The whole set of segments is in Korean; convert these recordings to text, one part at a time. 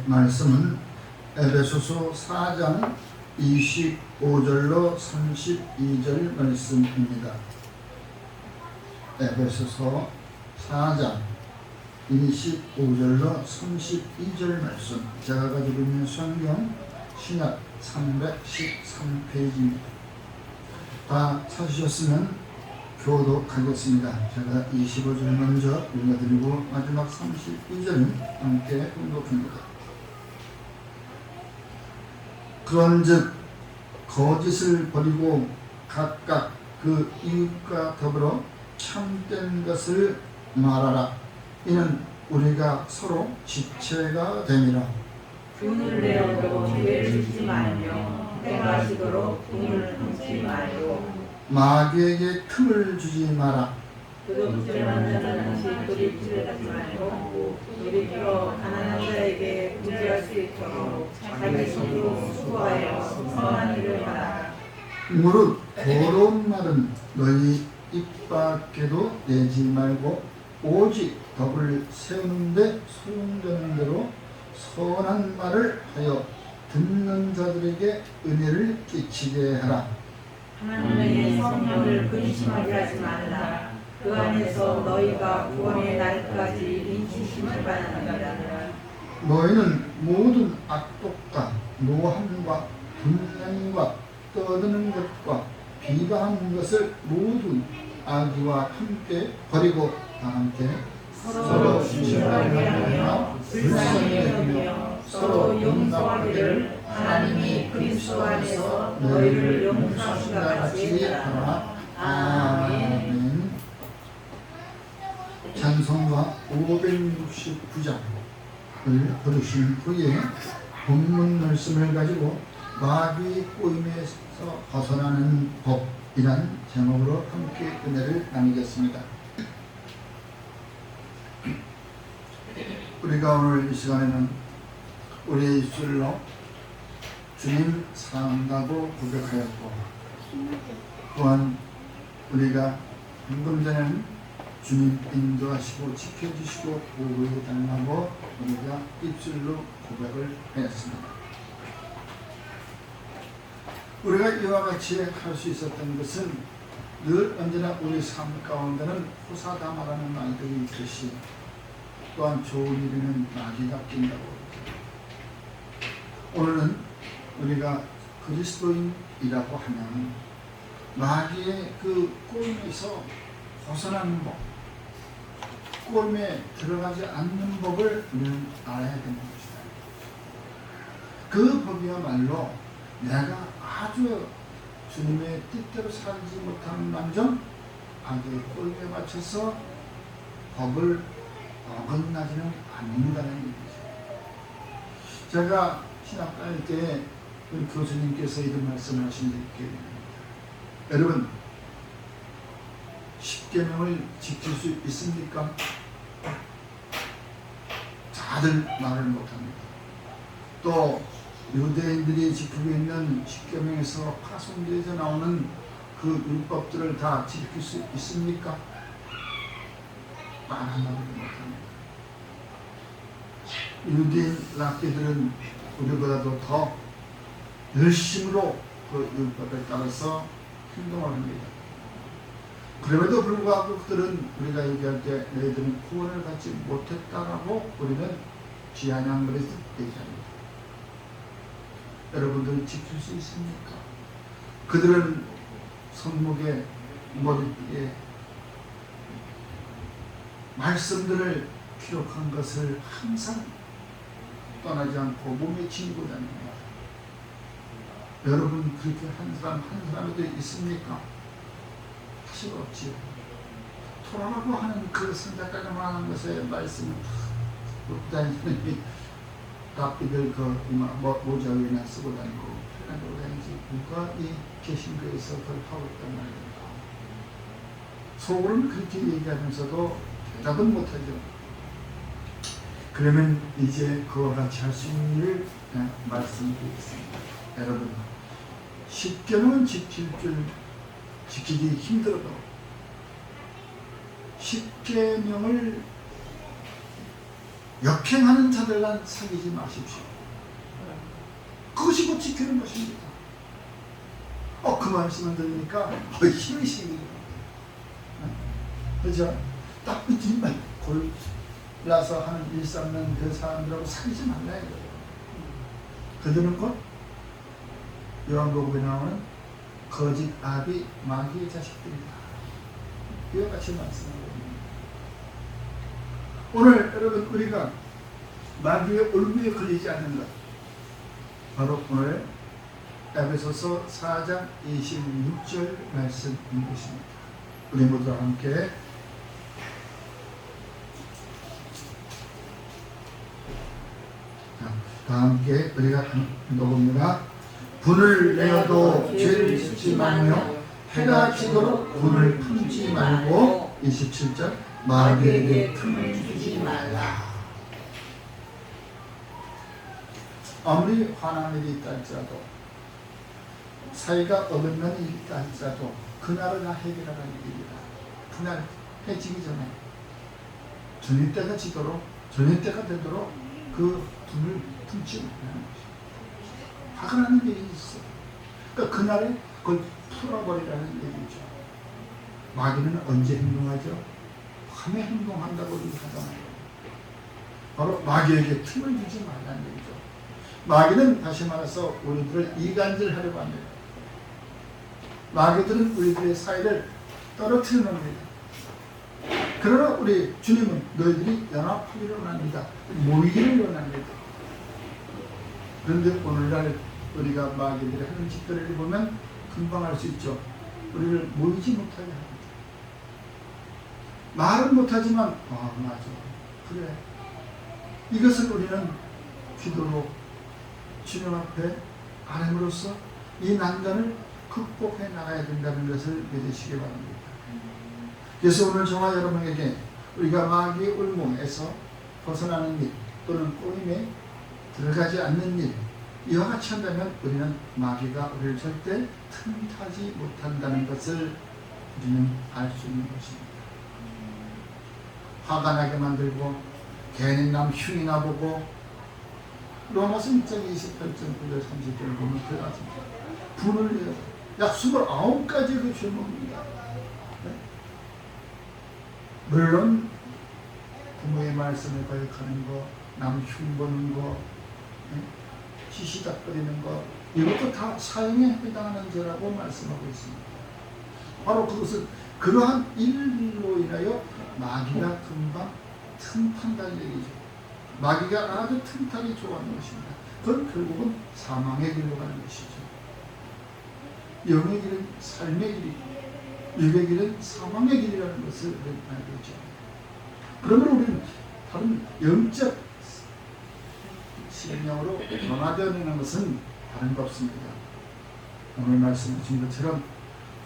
말씀은 에베소서 4장 25절로 32절 말씀입니다. 에베소서 4장 25절로 32절 말씀. 제가 가지고 있는 성경 신약 313페이지입니다. 다 찾으셨으면 교독하겠습니다. 제가 25절 먼저 읽어드리고 마지막 32절은 함께 공독합니다. 그런즉 거짓을 버리고 각각 그 이웃과 더불어 참된 것을 말하라. 이는 우리가 서로 지체가 됨이라. 분을 내어도 죄를 짓지 말며 행하시도록 분을 품지 말고 마귀에게 틈을 주지 마라. 도둑질하는 자는 도둑질을 하지 말고 도리어 가난한 자에게 구제할 수 있도록 자기 손으로 수고하여 선한 일을 하라. 무릇 더러운 말은 너희 입 밖에도 내지 말고 오직 법을 세우는데 소용되는 대로 선한 말을 하여 듣는 자들에게 은혜를 끼치게 하라. 하나님의 성령을 근심하게 하지 말라. 그 안에서 너희가 구원의 날까지 인치심을 받느니라. 너희는 모든 악독과 노함과 분쟁과 떠드는 것과 비방하는 것을 모두 악의와 함께 버리고 다 함께 서로 신실하게 하며 불쌍히 여기며 서로 용서하기를 하나님이 그리스도 안에서 너희를 용서하신 것 같이 하라. 아멘. 찬송가 569장을 부르신 후에 본문 말씀을 가지고 마귀 꼬임에서 벗어나는 법이란 제목으로 함께 은혜를 나누겠습니다. 우리가 오늘 이 시간에는 우리의 입술로 주님 사랑한다고 고백하였고, 또한 우리가 방금 전에는 주님 인도하시고 지켜주시고 보호해 달라고 우리가 입술로 고백을 하였습니다. 우리가 이와 같이 할 수 있었던 것은 늘 언제나 우리 삶 가운데는 호사다마라는 말들이 있듯이 또한 좋은 일에는 마귀가 낀다고. 오늘은 우리가 그리스도인이라고 하면 마귀의 그 꼬임에서 벗어나는 법, 꼬임에 들어가지 않는 법을 우리는 알아야 되는 것이다. 그 법이야말로 내가 아주 주님의 뜻대로 살지 못하는 남정 악의 꼬임에 맞춰서 법을 어긋나지는 않는다는 얘기죠. 제가 신학 다닐 때 교수님께서 이런 말씀하신 적이 있습니다. 여러분, 십계명을 지킬 수 있습니까? 다들 말을 못합니다. 또 유대인들이 지키고 있는 십계명에서 파송돼서 나오는 그 율법들을 다 지킬 수 있습니까? 말 한마디도 못합니다. 유대인 랍비들은 우리보다도 더 열심으로 그 율법에 따라서 행동을 합니다. 그럼에도 불구하고 그들은 우리가 얘기할 때 너희들은 구원을 받지 못했다라고 우리는 비아냥거려서 얘기합니다. 여러분들은 지킬 수 있습니까? 그들은 손목에 머리띠에 말씀들을 기록한 것을 항상 떠나지 않고 몸에 지니고 다닙니다. 여러분 그렇게 한 사람 한 사람에도 있습니까? 사실 없지요. 토라라고 하는 그 선자까지 말하는 것에 말씀을 묻고 다니는 랍비들 그 모자 위에나 쓰고 다니고 편하고 다니지 누가 이 개신교에서 그걸 하고 있단 말입니까? 속으로는 그렇게 얘기하면서도 대답은 못하죠. 그러면 이제 그와 같이 할 수 있는 일을 말씀드리겠습니다. 여러분, 십계명은 지키기 힘들어도 십계명을 역행하는 자들과 사귀지 마십시오. 그것이 곧 지키는 것입니다. 그 말씀을 들으니까 힘이 생기는 거예요. 그죠? 나쁜 짓만 골라서 하는 일삼는 그 사람들하고 사귀지 말라 이거예요. 그들은 곧 요한복음에 나오는 거짓 아비 마귀의 자식들이다. 이와 같이 말씀하고 있습니다. 오늘 여러분 우리가 마귀의 올무에 걸리지 않는 것, 바로 오늘 에베소서 4장 26절 말씀인 것입니다. 우리 모두 함께 다 함께 우리가 읽어봅니다. 분을 내어도 죄를 짓지 말며 해가 지도록 분을 품지 말고 27절 마귀에게 틈을 주지 말라. 아무리 화난 일이 있다 할지라도 사이가 어긋난 일이 있다 할지라도 그날은 다 해결하는 일입니다. 그날 해지기 전에 저녁 때가 지도록 저녁 때가 되도록 그 분을 품지 말라는 것입니다. 화가 나는 일이 있어. 그러니까 그날에 그걸 풀어버리라는 얘기죠. 마귀는 언제 행동하죠? 밤에 행동한다고 하잖아요. 바로 마귀에게 틈을 주지 말라는 얘기죠. 마귀는 다시 말해서 우리들을 이간질하려고 합니다. 마귀들은 우리들의 사이를 떨어뜨려 놓습니다. 그러나 우리 주님은 너희들이 연합하기를 원합니다. 모이기를 원합니다. 그런데 오늘날 우리가 마귀들이 하는 짓들을 보면 금방 알 수 있죠. 우리를 모이지 못하게 합니다. 말은 못하지만 맞아 그래 이것을 우리는 기도로 주님 앞에 아뢰므로써 이 난간을 극복해 나가야 된다는 것을 믿으시기 바랍니다. 그래서 오늘 저와 여러분에게 우리가 마귀의 울몽에서 벗어나는 일 또는 꼬임에 들어가지 않는 일 이와 같이 한다면 우리는 마귀가 우리를 절대 틈타지 못한다는 것을 우리는 알 수 있는 것입니다. 화가 나게 만들고 괜히 남 흉이 나보고 로마서 1장 28절 9절 30절을 보면 그래가지고 분을 내요. 약 29가지 그 죄목입니다. 네? 물론 부모의 말씀을 거역하는 거, 남 흉보는 거, 네? 시시닥거리는 것 이것도 다 사형에 해당하는 죄라고 말씀하고 있습니다. 바로 그것은 그러한 일로 인하여 마귀가 금방 틈판다는 얘기죠. 마귀가 아주 틈타기 좋아하는 것입니다. 그건 결국은 사망의 길로 가는 것이죠. 영의 길은 삶의 길이고 육의 길은 사망의 길이라는 것을 알고 있죠. 그러면 우리는 다른 영적 실명으로 변화되어내는 것은 다른 거 없습니다. 오늘 말씀하신 것처럼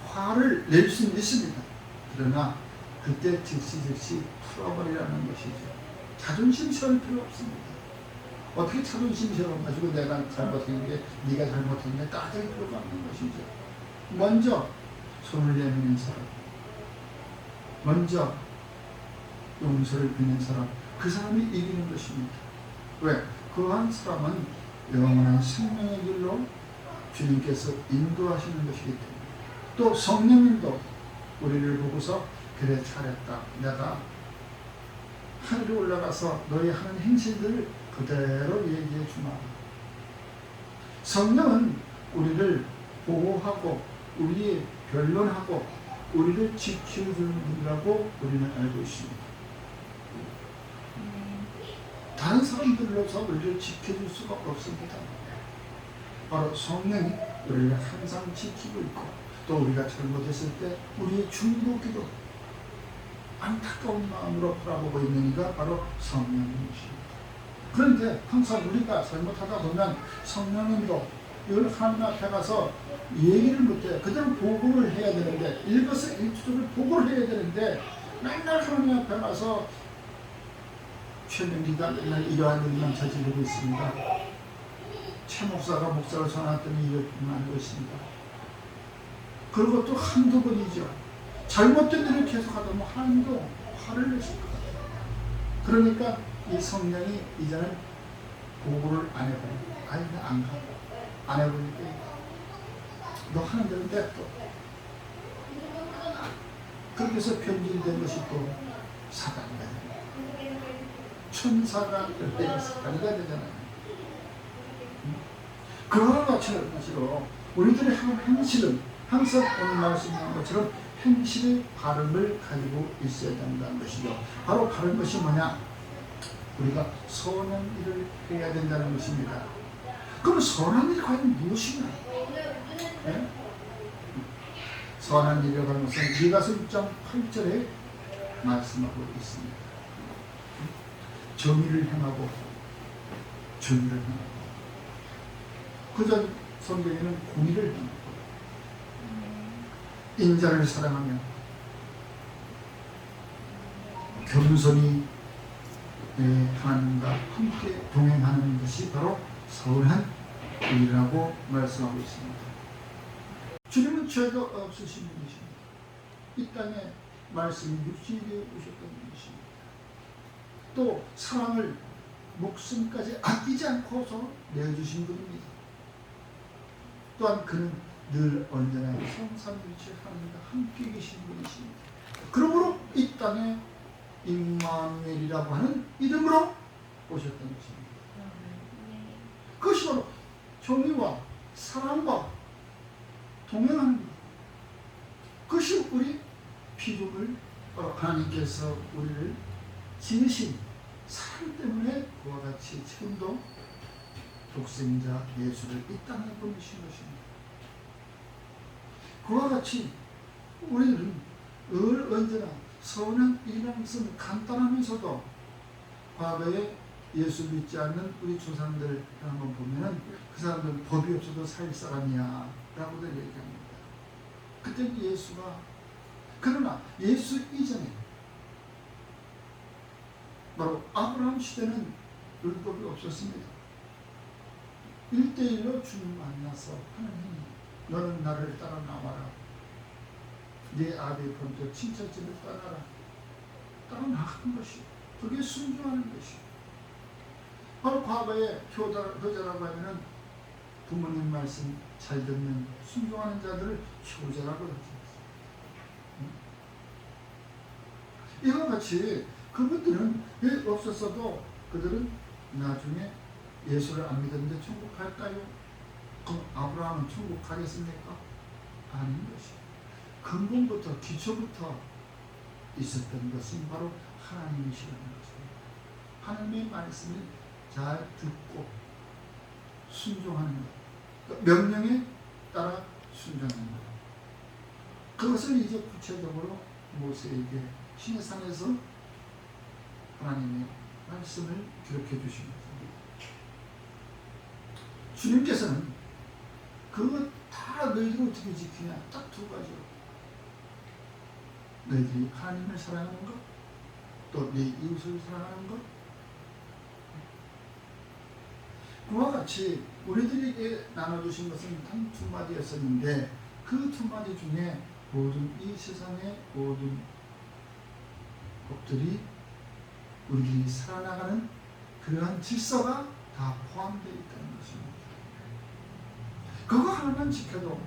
화를 낼 수는 있습니다. 그러나 그때 즉시 풀어버리라는 것이죠. 자존심 세울 필요 없습니다. 어떻게 자존심 세워가지고 내가 잘못했는데 네가 잘못했는데 따질 필요가 없는 것이죠. 먼저 손을 내미는 사람, 먼저 용서를 비는 사람, 그 사람이 이기는 것입니다. 왜? 그러한 사람은 영원한 생명의 길로 주님께서 인도하시는 것이기 때문에 또 성령님도 우리를 보고서 그래 잘했다. 내가 하늘에 올라가서 너희 하는 행실들을 그대로 얘기해 주마. 성령은 우리를 보호하고 우리의 변론하고 우리를 지켜주는 분이라고 우리는 알고 있습니다. 다른 사람들로서 우리를 지켜줄 수가 없습니다. 바로 성령이 우리를 항상 지키고 있고 또 우리가 잘못했을 때 우리의 중보기도 안타까운 마음으로 바라보고 있는 이가 바로 성령님이십니다. 그런데 항상 우리가 잘못하다 보면 성령님도 이걸 하나님 앞에 가서 얘기를 못해요. 그대로 보고를 해야 되는데 일거수일투족을 보고를 해야 되는데 맨날 하나님 앞에 가서 최명기가 맨날 이러한 일만 저지르고 있습니다. 최 목사가 목사를 전화했더니 이렇게만 하고 있습니다. 그리고 또 한두 번이죠. 잘못된 일을 계속 하다 보면 하나님도 화를 내실 것 같아요. 그러니까 이 성령이 이제는 보고를 안 해버리고, 아니 안 가고 안 해버리니까 너 하는 대로 냅둬. 그렇게 해서 변질된 것이 또 사단이가 됩니다. 천사가 될 때 사단이가 되잖아요. 그와 마찬가지로 우리들의 행실은 항상 오늘 말씀한 것처럼 행실의 발음을 가지고 있어야 된다는 것이죠. 바로 바른 것이 뭐냐? 우리가 선한 일을 해야 된다는 것입니다. 그럼 선한 일이 과연 무엇이냐? 네? 선한 일이라고 하는 것은 미가서 6장 8절에 말씀하고 있습니다. 정의를 행하고 정의를 행하고, 그전 성경에는 공의를 행하고 인자를 사랑하며 겸손히 하나님과 함께 동행하는 것이 바로 선한 일이라고 말씀하고 있습니다. 주님은 죄가 없으신 분이십니다. 이 땅에 말씀이 육신이 되어 오셨던 분이십니다. 또 사랑을 목숨까지 아끼지 않고서 내어주신 분입니다. 또한 그는 늘 언제나 성삼일체 하나님과 함께 계신 분이십니다. 그러므로 이 땅에 임마누엘이라고 하는 이름으로 오셨던 것입니다. 그것이 바로 정의와 사랑과 동행하는 것. 그것이 우리 피조물, 바로 하나님께서 우리를 지으신 사랑 때문에 그와 같이 지금도 독생자 예수를 이 땅에 보내신 것입니다. 그와 같이 우리는 언제나 선한 일이라는 것은 간단하면서도 과거에 예수 믿지 않는 우리 조상들을 한번 보면은 그 사람들은 법이 없어도 살 사람이야 라고들 얘기합니다. 그때 예수가, 그러나 예수 이전에 바로 아브라함 시대는 율법이 없었습니다. 1대1로 주님 만나서 하나님, 너는 나를 따라 나와라. 네 아비 본토 친척집을 떠나라. 따라 나가는 것이, 그게 순종하는 것이. 바로 과거에 효자라고 하면은 부모님 말씀 잘 듣는 순종하는 자들을 효자라고 했습니다. 이와 같이 그분들은 왜 없었어도 그들은 나중에 예수를 안 믿었는데 천국 갈까요? 그럼 아브라함은 천국 가겠습니까? 아닌 것이. 근본부터 기초부터 있었던 것은 바로 하나님이시라는 것입니다. 하나님의 말씀을 잘 듣고 순종하는 것, 명령에 따라 순종하는 것. 그것을 이제 구체적으로 모세에게 시내산에서 하나님의 말씀을 기록해 주신 것입니다. 주님께서는 그거 다 너희들이 어떻게 지키냐? 딱 두 가지로. 너희들이 하나님을 사랑하는 것, 또 네 이웃을 사랑하는 것. 그와 같이 우리들에게 나눠주신 것은 단 두 마디였었는데, 그 두 마디 중에 모든 이 세상의 모든 것들이 우리들이 살아나가는 그러한 질서가 다 포함되어 있다는 것입니다. 그거 하나만 지켜도,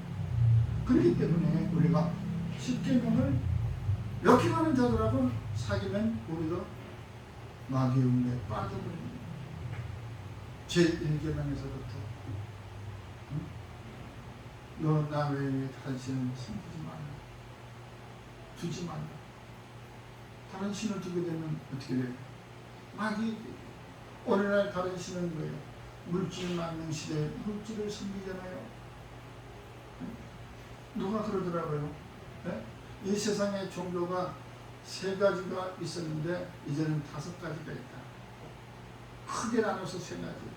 그렇기 때문에 우리가 십계명을 역행하는 자들하고 사귀면 우리도 마귀의 음에 빠져버립니다. 제1계명에서부터 너 나 외에 다른 신을 섬기지 말라, 두지 말라. 다른 신을 두게 되면 어떻게 돼요? 마귀, 오늘날 다른 신은 뭐예요? 물질 만능 시대에 물질을 섬기잖아요. 누가 그러더라고요. 네? 이 세상에 종교가 3가지가 있었는데 이제는 5가지가 있다. 크게 나눠서 3가지.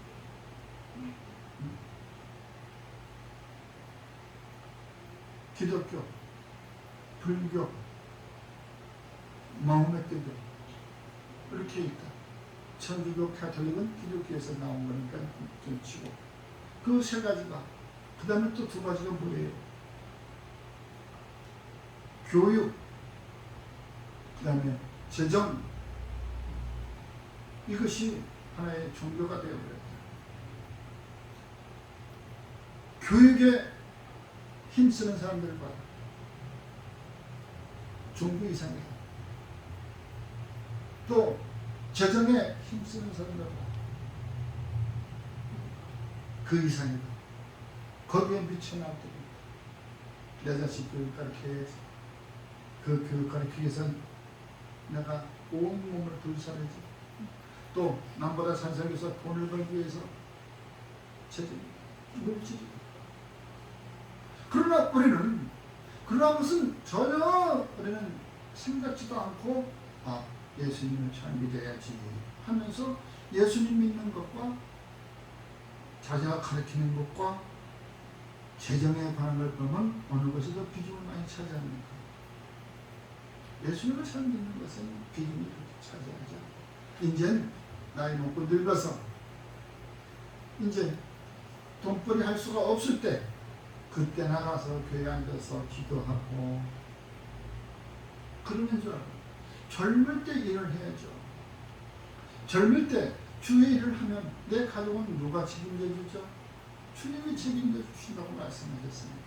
기독교, 불교, 마호메트교 이렇게 있다. 천주교, 가톨릭은 기독교에서 나온 거니까 좀 치고, 그 3가지가, 그 다음에 또 2가지가 뭐예요? 교육, 그 다음에 재정, 이것이 하나의 종교가 되어버렸다. 교육에 힘쓰는 사람들과 종교 이상이다. 또 재정에 힘쓰는 사람들과 그 이상이다. 거기에 미쳐나왔더니 내 자식 교육 가르쳐야지. 그 교육 가르치기 위해서는 내가 온몸을 불사르지. 또 남보다 잘 살기 위해서 돈을 벌기 위해서 재정, 물질. 그러나 우리는 그러한 것은 전혀 우리는 생각지도 않고 예수님을 잘 믿어야지 하면서 예수님 믿는 것과 자기가 가르치는 것과 재정에 관한 걸 보면 어느 것이 더 비중을 많이 차지합니까? 예수님을 잘 믿는 것은 비중이 그렇게 차지하죠. 이제 나이 먹고 늙어서 이제 돈벌이 할 수가 없을 때 그때 나가서 교회에 앉아서 기도하고 그러는 줄 알고 젊을 때 일을 해야죠. 젊을 때 주의 일을 하면 내 가족은 누가 책임져 주죠? 주님이 책임져 주신다고 말씀하셨습니다.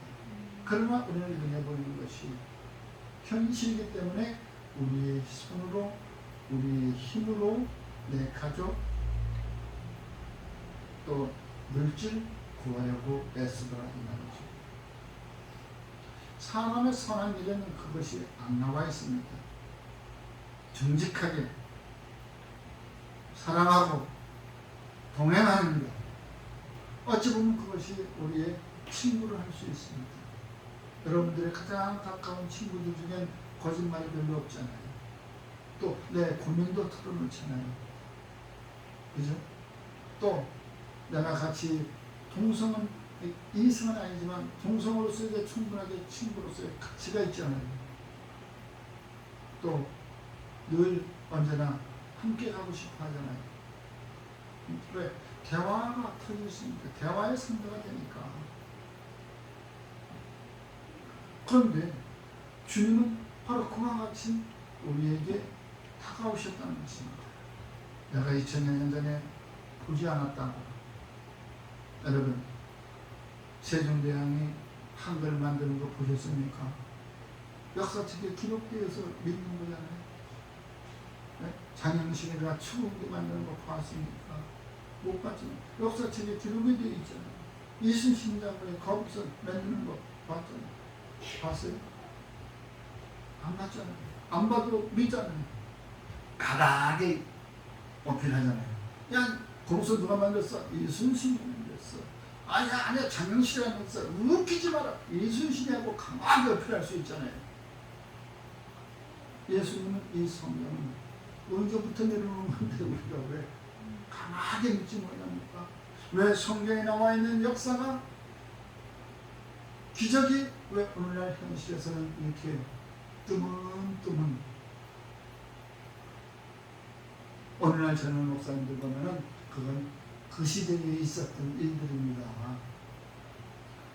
그러나 우리는 눈에 보이는 것이 현실이기 때문에 우리의 손으로 우리의 힘으로 내 가족 또 물질 구하려고 애쓰더라 이 말이죠. 사람의 선한 일에는 그것이 안 나와 있습니다. 정직하게 사랑하고 동행하는 것, 어찌 보면 그것이 우리의 친구를 할 수 있습니다. 여러분들의 가장 가까운 친구들 중엔 거짓말이 별로 없잖아요. 또 내 고민도 털어놓잖아요. 그죠? 또 내가 같이 동성은 이성은 아니지만 동성으로서의 충분하게 친구로서의 가치가 있잖아요. 또 늘 언제나 함께 가고 싶어 하잖아요. 왜? 대화가 터질 수 있으니까. 대화의 상대가 되니까. 그런데 주님은 바로 그와 같이 우리에게 다가오셨다는 것입니다. 내가 2000년 전에 보지 않았다고. 여러분, 세종대왕이 한글 만드는 거 보셨습니까? 역사책에 기록되어서 믿는 거잖아요. 네? 장영실이가 추궁기 만드는 거 봤습니까? 못 봤지만 역사책에 기록이 되어 있잖아요. 이순신 장군의 거북선 만드는 거 봤잖아요. 봤어요? 안 봤잖아요. 안 봐도 믿잖아요. 가닥에 어필하잖아요. 야, 거북선 누가 만들었어? 이순신이 만들었어. 아니야, 장영실이 만들었어. 웃기지 마라. 이순신이하고 강하게 어필할 수 있잖아요. 예수님은 이 성경은 언제부터 내려오는 건데 우리가 왜 강하게 믿지 못합니까? 왜 성경에 나와 있는 역사가 기적이 왜 오늘날 현실에서는 이렇게 뜨문뜨문 오늘날 젊은 목사님들 보면은 그건 그 시대에 있었던 일들입니다.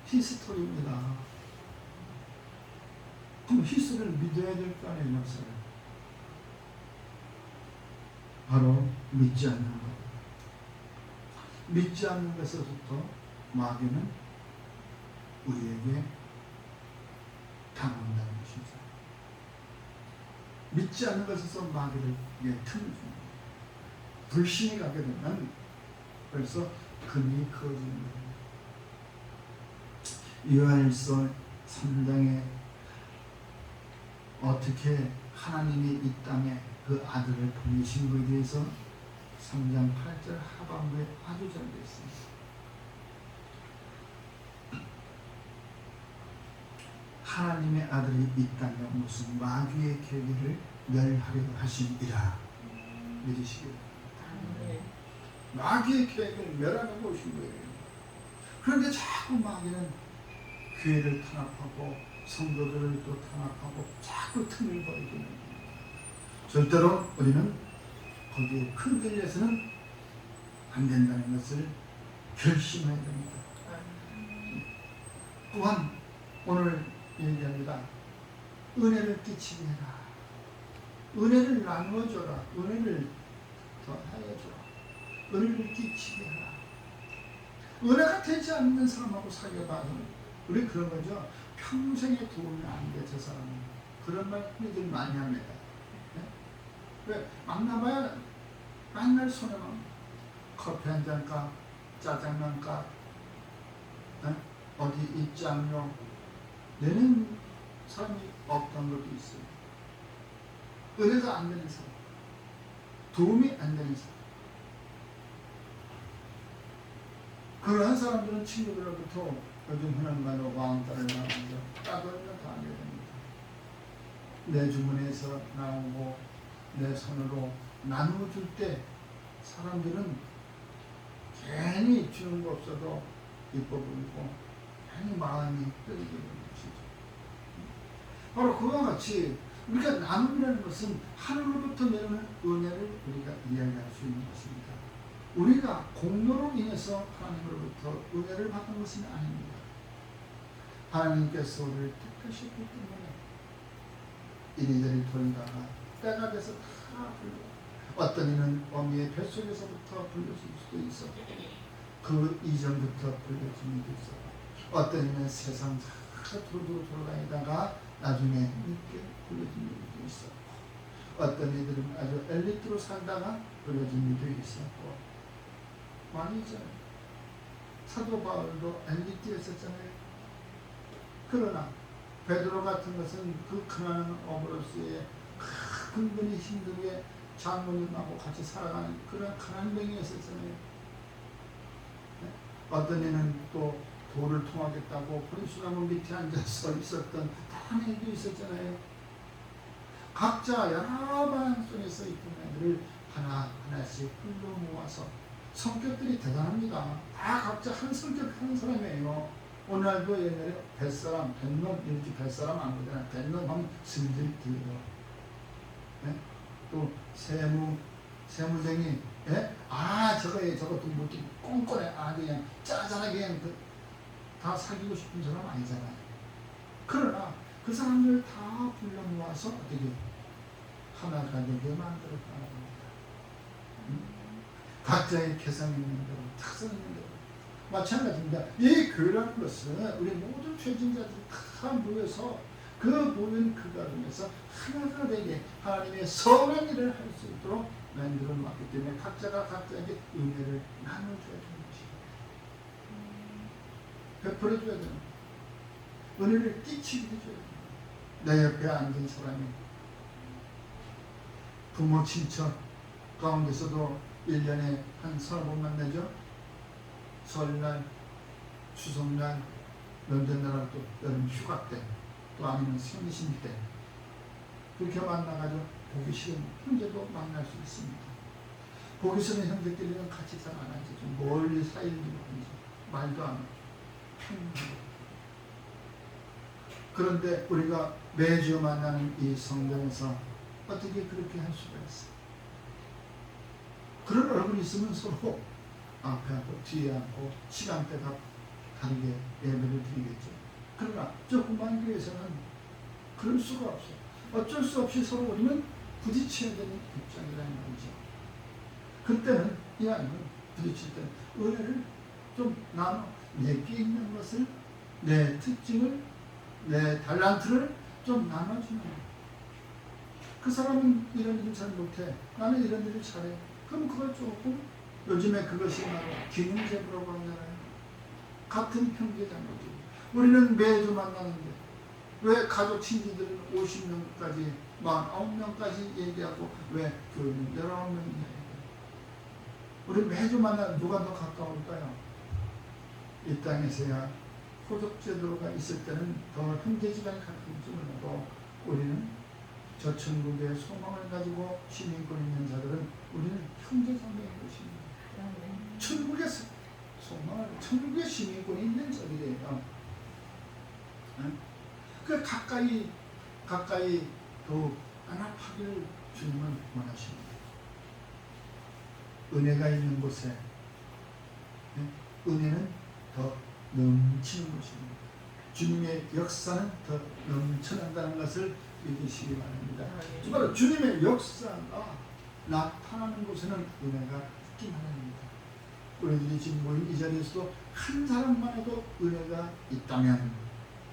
히스토리입니다. 그럼 히스토리를 믿어야 될 거 아니에요, 역사를. 바로 믿지 않는 것. 믿지 않는 것에서부터 마귀는 우리에게 당한다는 것이죠. 믿지 않는 것에서 마귀를 틈을 줍니다. 불신이 가게 되면 벌써 금이 그어지는 거예요. 요한일서 3장에 어떻게 하나님이 이 땅에 그 아들을 보내신 것에 대해서 3장 8절 하반부에 아주 잘 되어 있습니다. 하나님의 아들이 이 땅에 무슨 마귀의 계기를 멸하려고 하심이라 믿으시기 바랍니다. 마귀의 계획을 멸하려고 오신 거예요. 그런데 자꾸 마귀는 교회를 탄압하고 성도들을 또 탄압하고 자꾸 틈을 벌이게 됩니다. 절대로 우리는 거기에 흔들려서는 안 된다는 것을 결심해야 됩니다. 또한 오늘 얘기합니다. 은혜를 끼치게 해라. 은혜를 나누어줘라. 은혜를 사람으로부터 해줘. 은혜를 끼치게 하라. 은혜가 되지 않는 사람하고 사귀어봐서 우리 그런 거죠. 평생에 도움이 안 돼 저 사람은. 그런 말 흔히들 많이 합니다. 네? 왜? 만나봐야 맨날 손해만 커피 한 잔 값, 짜장면 값, 네? 어디 입장료 내는 사람이 없던 것도 있어요. 은혜가 안 되는 사람, 도움이 안 되는 사람, 그러한 사람들은 친구들로부터 요즘 흔한 말로 왕따를 나오면서 따돌려 당하게 됩니다. 내 주머니에서 나오고 내 손으로 나누어줄 때 사람들은 괜히 주는 거 없어도 이뻐 보이고 괜히 마음이 떨리게 되는 것이죠. 바로 그와 같이 우리가 나눔이라는 것은 하늘로부터 내려오는 은혜를 우리가 이야기할 수 있는 것입니다. 우리가 공로로 인해서 하나님으로부터 은혜를 받은 것은 아닙니다. 하나님께서 우리를 택하셨기 때문에 이리저리 돌다가 때가 돼서 다 불러. 어떤 이는 어미의 뱃속에서부터 불려질 수도 있어. 그 이전부터 불려진 일도 있어. 어떤 이는 세상 다 돌아다니다가 나중에 늦게 불려진 일도 있어. 어떤 이들은 아주 엘리트로 살다가 불려진 일도 있었고 많이 있잖아요. 사도 바울도 엘리트였었잖아요. 그러나 베드로 같은 것은 그 가난한 어버로스의 근근히 힘들게 장모님하고 같이 살아가는 그런 가난뱅이였었잖아요. 네? 어떤 이는 또 돌을 통하겠다고 버리수나무 밑에 앉아서 있었던 다른 애도 있었잖아요. 각자 여러 반 속에서 있던 애들을 하나하나씩 불러 모아서 성격들이 대단합니다. 다 각자 한 성격 하는 사람이에요. 오늘날도 옛날에 뱃사람, 뱃놈, 이렇게 뱃사람 안 보잖아요. 뱃놈 하면 슬슬 들려. 네? 또 세무쟁이, 예? 저것도 뭐 꼼꼼해. 그냥 짜잘하게 그냥 다 사귀고 싶은 사람 아니잖아요. 그러나 그 사람들 다 불러 모아서 어떻게 하나 가족에 만들었다는 겁니다. 각자의 개성 있는 대로, 특성 있는 대로. 마찬가지입니다. 이 교회라는 것은 우리 모든 죄진자들이 다 모여서 그 모든 그 가정에서 하나가 되게 하나님의 선한 일을 할 수 있도록 만들어 놨기 때문에 각자가 각자에게 은혜를 나눠줘야 되는 것입니다. 베풀어줘야 되는 거예요. 은혜를 끼치게 해줘야 돼요. 내 옆에 앉은 사람이 부모 친척 가운데서도 1년에 한 서너 번 만나죠. 설날, 추석날, 명절날 또 여름 휴가 때, 또 아니면 생신 때 그렇게 만나가지고 보기 싫은 형제도 만날 수 있습니다. 보기 싫은 형제끼리는 같이 잘 안 하지. 좀 멀리 사이를 하지. 말도 안 하고 평행하고. 그런데 우리가 매주 만나는 이 성경에서 어떻게 그렇게 할 수가 있어? 그런 얼굴이 있으면 서로 앞에 앉고 뒤에 앉고 시간대가 다르게 예배를 드리겠죠. 그러나 조그만 교회에서는 그럴 수가 없어요. 어쩔 수 없이 서로 우리는 부딪혀야 되는 입장이라는 거죠. 그때는 이 아이는 부딪힐 때는 은혜를 좀 나눠 내게 있는 것을 내 특징을 내 달란트를 좀 나눠주는 거예요. 그 사람은 이런 일을 잘 못해. 나는 이런 일을 잘해. 그럼 그걸 조금 요즘에 그것이 바로 기능제부라고 하잖아요. 같은 형제자매들. 우리는 매주 만나는데 왜 가족 친지들은 50명까지 49명까지 얘기하고 왜 교회는 19명이냐 얘기해요. 우리 매주 만나 누가 더 가까울까요? 이 땅에서야 호적제도가 있을 때는 더 형제지간이 가까울지 몰라도 우리는 저 천국의 소망을 가지고 시민권 있는 자들은 우리는 형제자매인 것입니다. 천국의 소망을, 천국의 시민권이 있는 자들이에요. 그 가까이 더욱 안압하기를 주님은 원하십니다. 은혜가 있는 곳에 은혜는 더 넘치는 것입니다. 주님의 역사는 더 넘쳐난다는 것을 믿으시기 바랍니다. 바로 주님의 역사가 나타나는 곳에는 은혜가 있긴 합니다. 우리들이 지금 모인 이 자리에서도 한 사람만 해도 은혜가 있다면,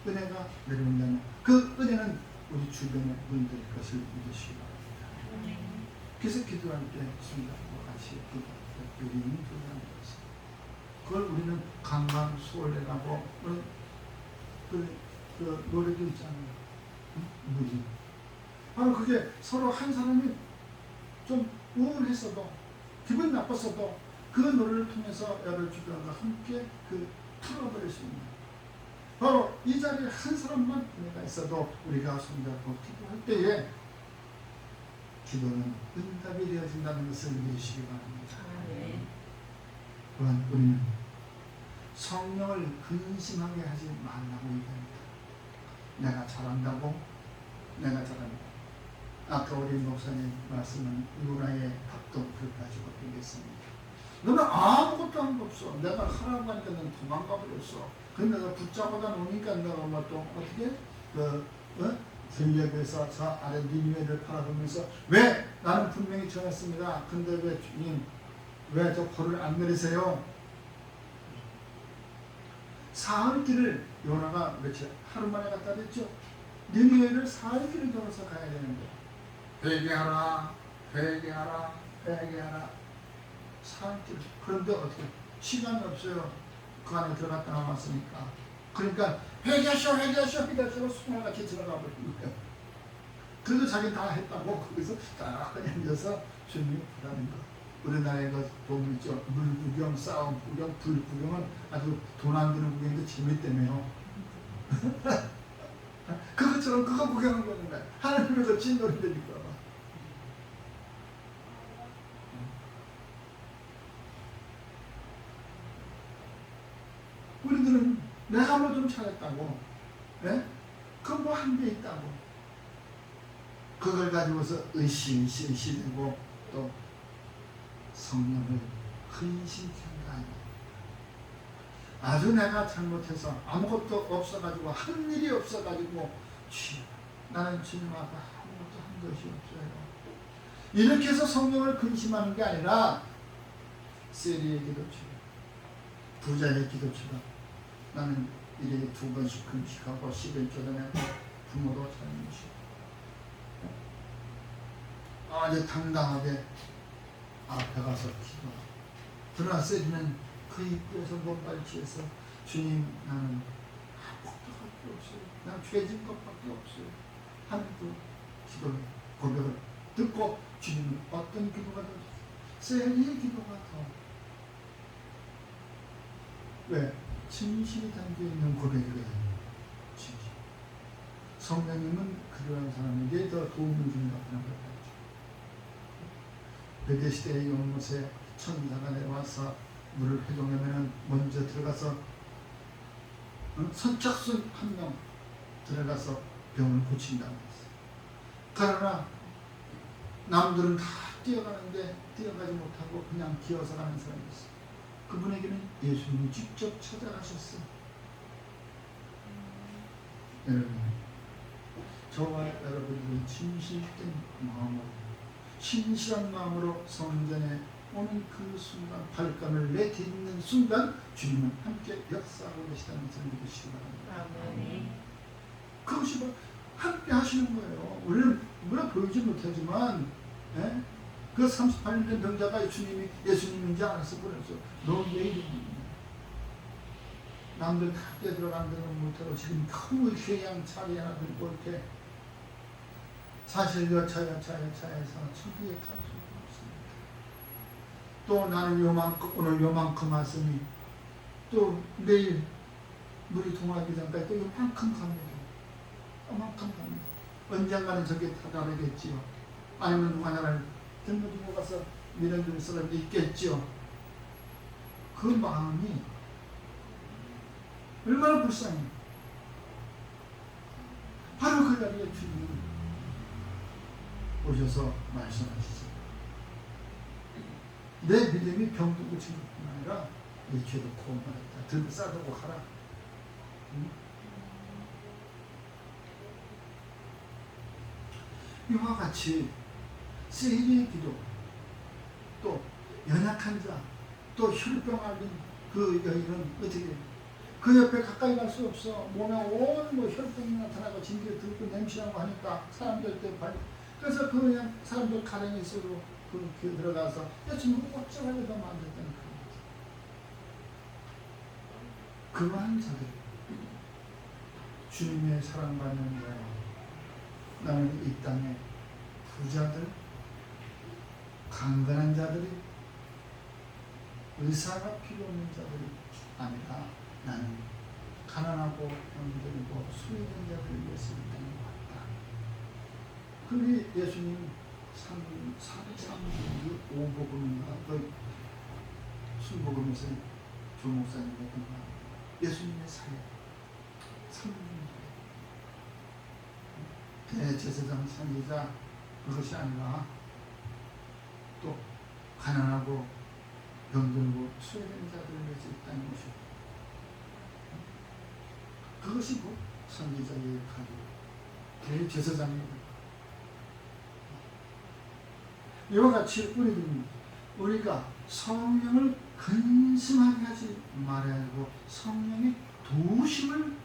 은혜가 내려온다면 그 은혜는 우리 주변에 물들일 것을 믿으시기 바랍니다. 그래서 기도할 때 순간과 같이 기도하는 것입니다. 그걸 우리는 강강수월해라고 그 노래도 있잖아요. 무지. 바로 그게 서로 한 사람이 좀 우울했어도 기분 나빴어도 그 노래를 통해서 여러 주변과 함께 풀어버릴 수 있는, 바로 이 자리에 한 사람만 은혜가 있어도 우리가 손잡고 기도할 때에 기도는 응답이 되어진다는 것을 믿으시기 바랍니다. 또한 우리는 성령을 근심하게 하지 말라고 얘기합니다. 내가 잘한다고, 내가 잘한다. 아까 우리 목사님 말씀은 유라의 합동을 가지고 얘기했습니다. 너는 아무것도 한 거 없어. 내가 하라고 하니까 넌 도망가 버렸어. 근데 내가 붙잡아다 놓으니까 내가 뭐 또 어떻게 전력에서 저 아래 니누에를 바라보면서 왜 나는 분명히 정했습니다. 근데 왜 주님 왜 저 벌을 안 내리세요? 사흘길을 요나가 며칠 하루 만에 갔다 됐죠. 니누에를 사흘길을 걸어서 가야 되는데 회개하라, 회개하라, 회개하라. 사흘길. 그런데 어떻게 시간이 없어요. 그 안에 들어갔다 나왔으니까. 그러니까 회개하시오, 회개하시오, 회개하시오 수많이같이 들어가 버린 거예요. 그래도 자기 다 했다고 거기서 딱 앉아서 주님이 부르는 거. 우리나라에 그 보면 있죠. 물 구경, 싸움 구경, 불 구경은 아주 돈 안 드는 구경인데 재밌다며요. 그것처럼 그거 구경을 보는 거야. 하나님께서 진노를 내니까. 우리들은 내가 뭐 좀 잘했다고, 예? 그건 뭐 한 게 있다고. 그걸 가지고서 의심되고 또 성령을 근심케 하는 거예요. 아주 내가 잘못해서 아무것도 없어가지고 한 일이 없어가지고 나는 주님 앞에 아무것도 한 것이 없어요. 이렇게 해서 성령을 근심하는 게 아니라 세리의 기도처럼, 부자의 기도처럼 나는 일일이 2번씩 금식하고 10일 전에 부모도 잘못이고 아주 당당하게 앞에 가서 기도하고, 그러나 세리는 그 입구에서 몸발치해서 주님 나는 아무것도 할 게 없어요. 난 죄진 것밖에 없어요. 하는 그 기도를, 고백을 듣고 주님은 어떤 기도가 더 세리의 기도가 더 왜? 진실이 담겨있는 고백이거든요. 진실. 성령님은 그러한 사람에게 더 도움을 준다고 하는 걸 알죠. 베데시대의 연못에 천사가 내려와서 물을 회동하면 먼저 들어가서 선착순 한 명 들어가서 병을 고친다고 했어요. 그러나 남들은 다 뛰어가는데 뛰어가지 못하고 그냥 기어서 가는 사람이 있어요. 그분에게는 예수님이 직접 찾아가셨어요. 여러분, 저와 여러분들은 진실된 마음으로, 진실한 마음으로 성전에 오는 그 순간, 발걸음을 내딛는 순간 주님은 함께 역사하고 계시다는 것을 믿으시기 바랍니다. 그것이 뭐 함께 하시는 거예요. 우리는 물론 보이지 못하지만, 예? 그 38년 된 병자가 예수님인지 알아서 보냈어. 너 내 이름이야. 남들 학교에 들어간 데는 못하고 지금 너무 이렇게 그냥 자리 하나 들고 이렇게 사실 여차여차해서 천국에 갈 수가 없습니다. 또 나는 오늘 요만큼 왔으니 또 내일 물이 동하기 전까지 또 요만큼 갑니다. 요만큼 갑니다. 언젠가는 저게 다 다르겠지요. 아니면 누가 나를 들고 가서 밀어줄 사람이 있겠지요. 그 마음이 얼마나 불쌍해. 바로 그 자리에 주님이 오셔서 말씀하시죠. 내 믿음이 병도 고친 것뿐 아니라 내 죄도 구원받았다. 들고 싸들고 가라. 응? 이와 같이 세리의 기도, 또 연약한 자, 또 혈병 앓은 그 여인은 어떻게 그 옆에 가까이 갈 수 없어. 몸에 온 뭐 혈병이 나타나고 진기에 들고 냄새나고 하니까 사람들 때 그래서 그 그냥 사람들 가랭이 속으로 그 들어가서 예수님 어쩌라고도 만들었다는 거지. 그러한 자들 주님의 사랑받는 자 나는 이 땅에 부자들 강건한 자들이 의사가 필요 없는 자들이 아니라 나는 가난하고 병들고 수혜된 자들을 위해서 이 땅에 왔다. 그게 예수님 5복음인가 순복음에서 조목사님 같은 거 예수님의 사역 3년 대제사장 선지자 그것이 아니라 또 가난하고 병들고 수혜된 자들을 위해서 이 땅에 오셨고 그것이 곧 선지자의 역할이고 대제사장입니다. 이와 같이 우리가 성령을 근심하게 하지 말아야 하고 성령의 도우심을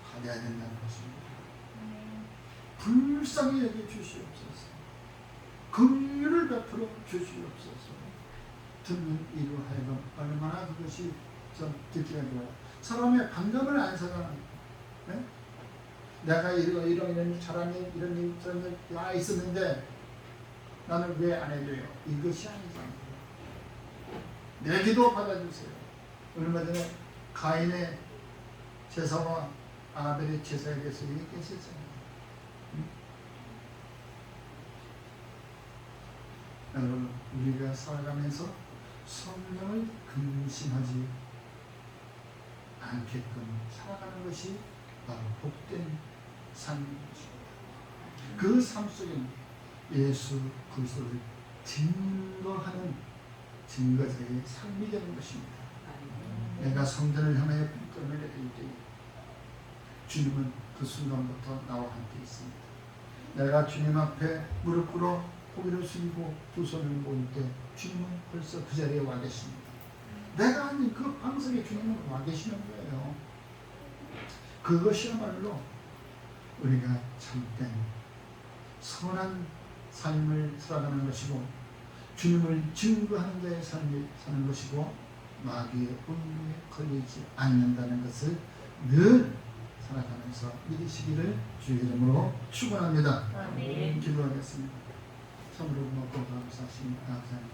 받아야 된다는 것입니다. 불쌍히 여겨 주시옵소서. 긍휼을 베풀어 주시옵소서. 듣는 이로 하여금 얼마나 그것이 좀 듣기가 좋아요. 사람의 반감을 안 사가는 네? 내가 이런 잘하는 이런 일 저런 일 다 있었는데 나는 왜 안 해줘요? 이것이 아니잖아요. 내 기도 받아주세요. 얼마 전에 가인의 제사와 아벨의 제사에 대해서 얘기했었잖아요. 여러분 우리가 살아가면서 성령을 근심하지 않게끔 살아가는 것이 바로 복된 삶인 것입니다. 그 삶 속에는 예수 그리스도를 증거하는 증거자의 삶이 되는 것입니다. 내가 성전을 향하여 불금을 내릴 때 주님은 그 순간부터 나와 함께 있습니다. 내가 주님 앞에 무릎 꿇어 고개를 숙이고 두 손을 모을 때 주님은 벌써 그 자리에 와 계십니다. 내가 아닌 그 방석에 주님은 와 계시는 거예요. 그것이야말로 우리가 참된 선한 삶을 살아가는 것이고 주님을 증거하는 자의 삶을 사는 것이고 마귀의 운명에 걸리지 않는다는 것을 늘 살아가면서 믿으시기를 주의 이름으로 축원합니다. 기도하겠습니다. 참으로 고맙고 감사하신 하나님,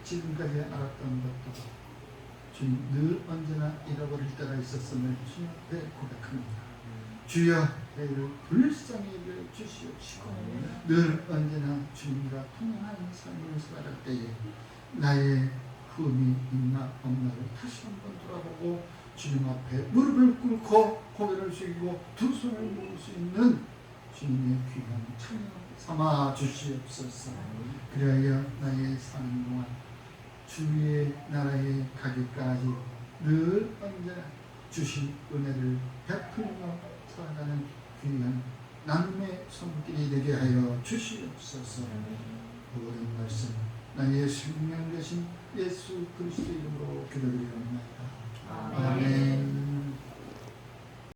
지금까지 알았던 것도 주님 늘 언제나 잃어버릴 때가 있었음을 주님 앞에 고백합니다. 주여 저희를 불쌍히 여겨 주시옵시고 늘 언제나 주님과 통하는 삶을 살아갈 때에 나의 흠이 있나 없나를 다시 한번 돌아보고 주님 앞에 무릎을 꿇고 고개를 숙이고 두 손을 모을 수 있는 주님의 귀한 찬양 삼아 주시옵소서. 그리하여 나의 사는 동안 주의 나라에 가기까지 늘 언제나 주신 은혜를 베풀며 살아가는 귀한 나눔의 손길이 되게 하여 주시옵소서. 모든 말씀 나의 생명 되신 예수 그리스도 이름으로 기도드리옵나이다. 아멘.